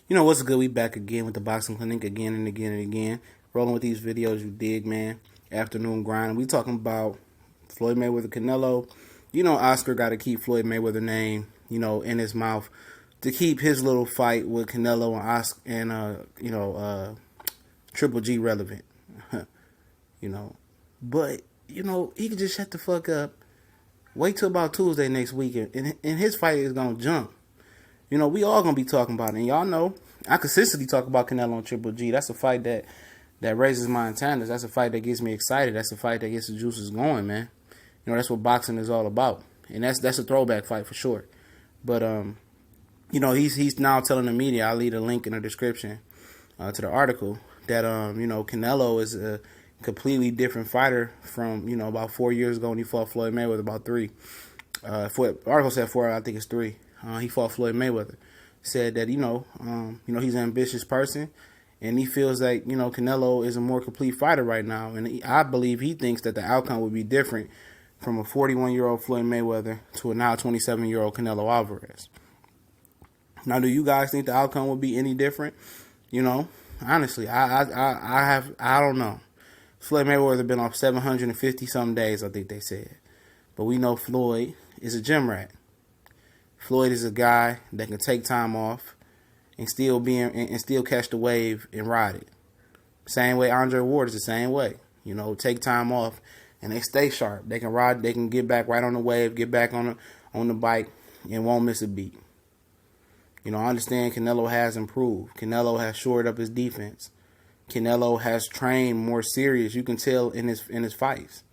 You know what's good? We back again with the Boxing Clinic again and again and again. Rolling with these videos, you dig, man. Afternoon grind. We talking about Floyd Mayweather, Canelo. You know Oscar got to keep Floyd Mayweather name, in his mouth to keep his little fight with Canelo and Oscar and Triple G relevant. But he could just shut the fuck up. Wait till about Tuesday next week, and his fight is gonna jump. We all gonna be talking about it. And y'all know I consistently talk about Canelo and Triple G. That's a fight that raises my antennas. That's a fight that gets me excited. That's a fight that gets the juices going, man. That's what boxing is all about. And that's a throwback fight for sure. But he's now telling the media, I'll leave a link in the description to the article, that Canelo is a completely different fighter from, about 4 years ago when he fought Floyd Mayweather, about 3. The article said 4, I think it's 3. He fought Floyd Mayweather. Said that he's an ambitious person, and he feels like Canelo is a more complete fighter right now, and I believe he thinks that the outcome would be different from a 41-year-old Floyd Mayweather to a now 27-year-old Canelo Alvarez. Now, do you guys think the outcome would be any different? Honestly, I don't know. Floyd Mayweather been off 750 some days, I think they said, but we know Floyd is a gym rat. Floyd is a guy that can take time off and still catch the wave and ride it. Same way Andre Ward is the same way. Take time off and they stay sharp. They can ride. They can get back right on the wave, get back on the bike, and won't miss a beat. I understand Canelo has improved. Canelo has shored up his defense. Canelo has trained more serious. You can tell in his fights.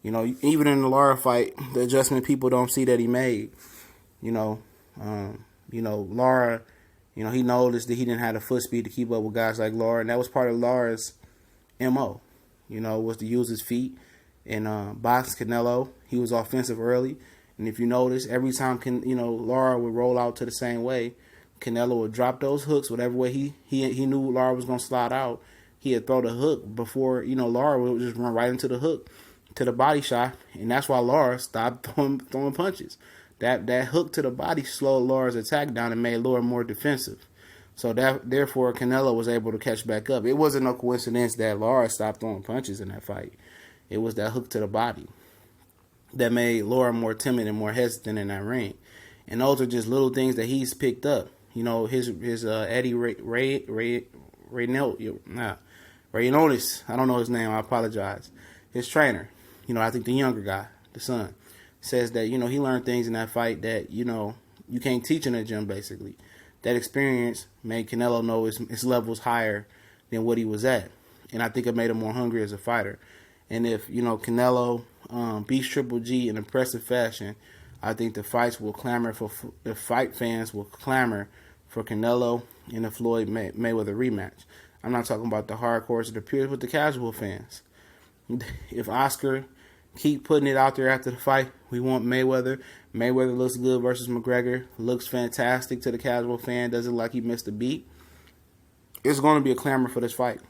Even in the Lara fight, the adjustment people don't see that he made. Lara, he noticed that he didn't have the foot speed to keep up with guys like Lara, and that was part of Lara's MO, was to use his feet and box Canelo. He was offensive early, and if you notice, every time Lara would roll out to the same way, Canelo would drop those hooks, whatever way he knew Lara was going to slide out, he'd throw the hook before, Lara would just run right into the hook, to the body shot, and that's why Lara stopped throwing punches. That hook to the body slowed Lara's attack down and made Lara more defensive. So therefore, Canelo was able to catch back up. It wasn't no coincidence that Lara stopped throwing punches in that fight. It was that hook to the body that made Lara more timid and more hesitant in that ring. And those are just little things that he's picked up. His Eddie Reynolds, I don't know his name, I apologize. His trainer, I think the younger guy, the son, says that, he learned things in that fight that, you can't teach in a gym, basically. That experience made Canelo know his levels higher than what he was at. And I think it made him more hungry as a fighter. And if, Canelo beats Triple G in impressive fashion, I think the fight fans will clamor for Canelo and the Floyd Mayweather rematch. I'm not talking about the hardcores or the purists, but the casual fans. If Oscar keep putting it out there after the fight, we want Mayweather. Mayweather looks good versus McGregor. Looks fantastic to the casual fan. Doesn't look like he missed a beat. It's going to be a clamor for this fight.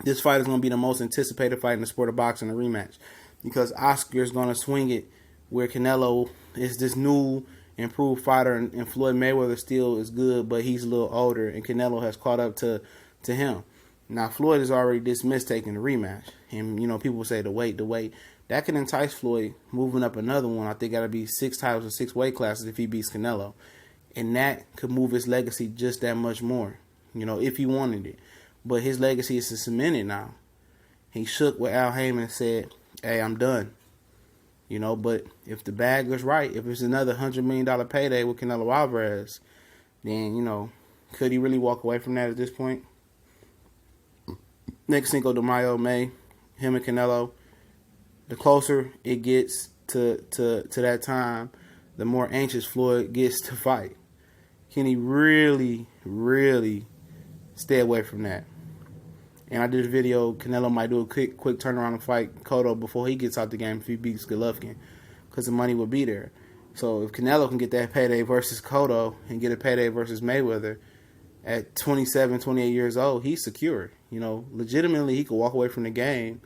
This fight is going to be the most anticipated fight in the sport of boxing, the rematch. Because Oscar is going to swing it where Canelo is this new, improved fighter, and Floyd Mayweather still is good, but he's a little older, and Canelo has caught up to him. Now, Floyd has already dismissed taking the rematch. And, people say the weight. That can entice Floyd moving up another one. I think got to be 6 titles or 6 weight classes if he beats Canelo. And that could move his legacy just that much more, if he wanted it. But his legacy is cemented now. He shook with Al Heyman and said, hey, I'm done. But if the bag was right, if it's another $100 million payday with Canelo Alvarez, then, could he really walk away from that at this point? Next Cinco de Mayo, May, him and Canelo. The closer it gets to that time, the more anxious Floyd gets to fight. Can he really, really stay away from that? And I did a video, Canelo might do a quick turnaround and fight Cotto before he gets out the game if he beats Golovkin, because the money will be there. So if Canelo can get that payday versus Cotto and get a payday versus Mayweather at 27, 28 years old, he's secure. Legitimately, he could walk away from the game.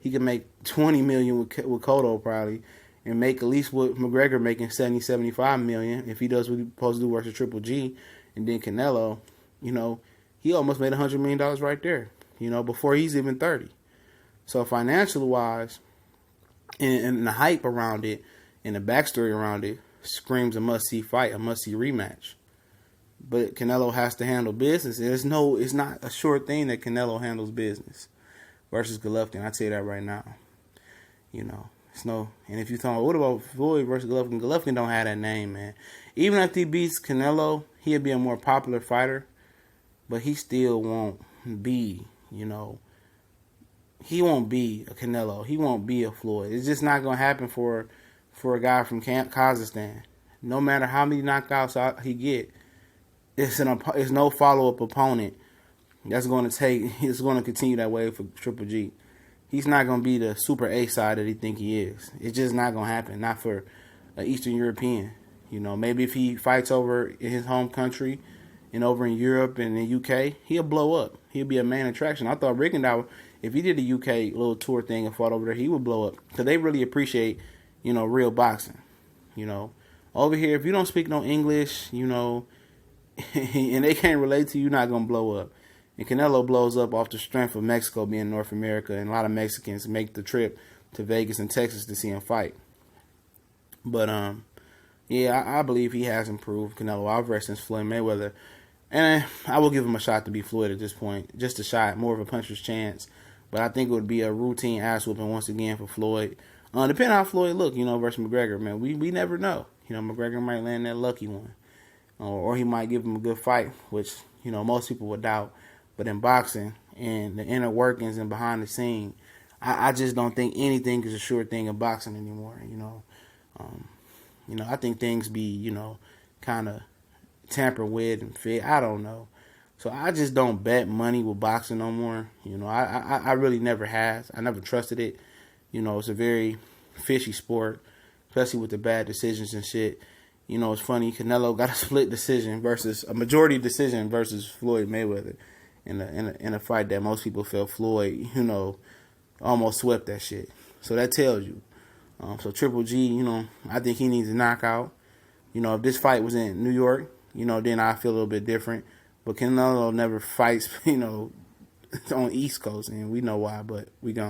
He could make $20 million with Cotto probably, and make at least what McGregor making $70, $75 million if he does what he's supposed to do versus Triple G, and then Canelo. You know, he almost made $100 million right there, you know, before he's even 30. So financially wise, and the hype around it, and the backstory around it, screams a must-see fight, a must-see rematch. But Canelo has to handle business. It's not a sure thing that Canelo handles business versus Golovkin. I tell you that right now. You know, it's no. And if you thought, what about Floyd versus Golovkin? Golovkin don't have that name, man. Even if he beats Canelo, he'll be a more popular fighter, but he still won't be, you know, he won't be a Canelo. He won't be a Floyd. It's just not gonna happen for a guy from Kazakhstan. No matter how many knockouts he get, it's no follow-up opponent that's going to take. It's going to continue that way for Triple G. He's not going to be the super A side that he think he is. It's just not going to happen. Not for an Eastern European. You know, maybe if he fights over in his home country and over in Europe and the UK, he'll blow up. He'll be a main attraction. I thought Rigondeaux, if he did a UK little tour thing and fought over there, he would blow up. Because they really appreciate, you know, real boxing. You know, over here, if you don't speak no English, you know, and they can't relate to you, you're not going to blow up. And Canelo blows up off the strength of Mexico being North America, and a lot of Mexicans make the trip to Vegas and Texas to see him fight. But, yeah, I believe he has improved Canelo Alvarez since Floyd Mayweather. And I will give him a shot to beat Floyd at this point. Just a shot, more of a puncher's chance. But I think it would be a routine ass whooping once again for Floyd. Depending on how Floyd look, you know, versus McGregor, man. We never know. You know, McGregor might land that lucky one. Or he might give him a good fight, which, you know, most people would doubt. But in boxing and the inner workings and behind the scene, I just don't think anything is a sure thing in boxing anymore, you know. I think things be, you know, kind of tampered with and fit. I don't know. So I just don't bet money with boxing no more. You know, I really never has. I never trusted it. You know, it's a very fishy sport, especially with the bad decisions and shit. You know, it's funny. Canelo got a split decision versus a majority decision versus Floyd Mayweather in a fight that most people felt Floyd, you know, almost swept that shit. So that tells you. So Triple G, you know, I think he needs a knockout. You know, if this fight was in New York, you know, then I feel a little bit different. But Canelo never fights, you know, on East Coast, and we know why. But we gone.